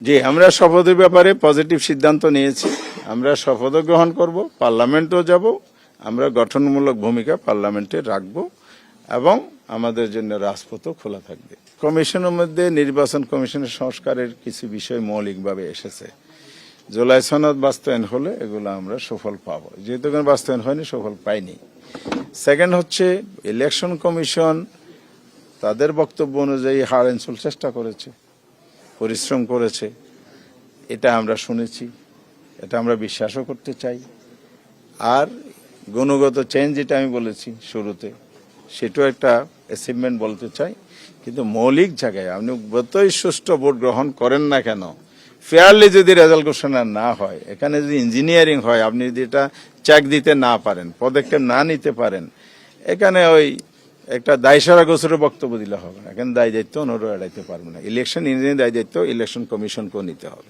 জি, আমরা শপথের ব্যাপারে পজিটিভ সিদ্ধান্ত নিয়েছি। আমরা শপথ গ্রহণ করব, পার্লামেন্টও যাব, আমরা গঠনমূলক ভূমিকা পার্লামেন্টে রাখব এবং আমাদের জন্য রাজপথও খোলা থাকবে। কমিশনের মধ্যে নির্বাচন কমিশনের সংস্কারের কিছু বিষয় মৌলিকভাবে এসেছে। জুলাই সনদ বাস্তবায়ন হলে এগুলো আমরা সফল পাব, যেহেতু কোনো বাস্তবায়ন হয়নি, সফল পাইনি। সেকেন্ড হচ্ছে ইলেকশন কমিশন তাদের বক্তব্য অনুযায়ী হাড় এনসুল চেষ্টা করেছে, পরিশ্রম করেছে, এটা আমরা শুনেছি, এটা আমরা বিশ্বাসও করতে চাই। আর গুণগত চেঞ্জ যেটা আমি বলেছি শুরুতে, সেটাও একটা অ্যাচিভমেন্ট বলতে চাই। কিন্তু মৌলিক জায়গায় আপনি যতই সুষ্ঠু ভোট গ্রহণ করেন না কেন, ফেয়ারলি যদি রেজাল্ট ঘোষণা না হয়, এখানে যদি ইঞ্জিনিয়ারিং হয়, আপনি যদি এটা চেক দিতে না পারেন, পদক্ষেপ না নিতে পারেন, এখানে ওই একটা দায়সারা গোছরের বক্তব্য দিলে হবে না। এখানে দায় দায়িত্ব অন্যরা এড়াইতে পারবে না। ইলেকশন ইঞ্জিনিয়ারিং দায় দায়িত্ব ইলেকশন কমিশনকেও নিতে হবে।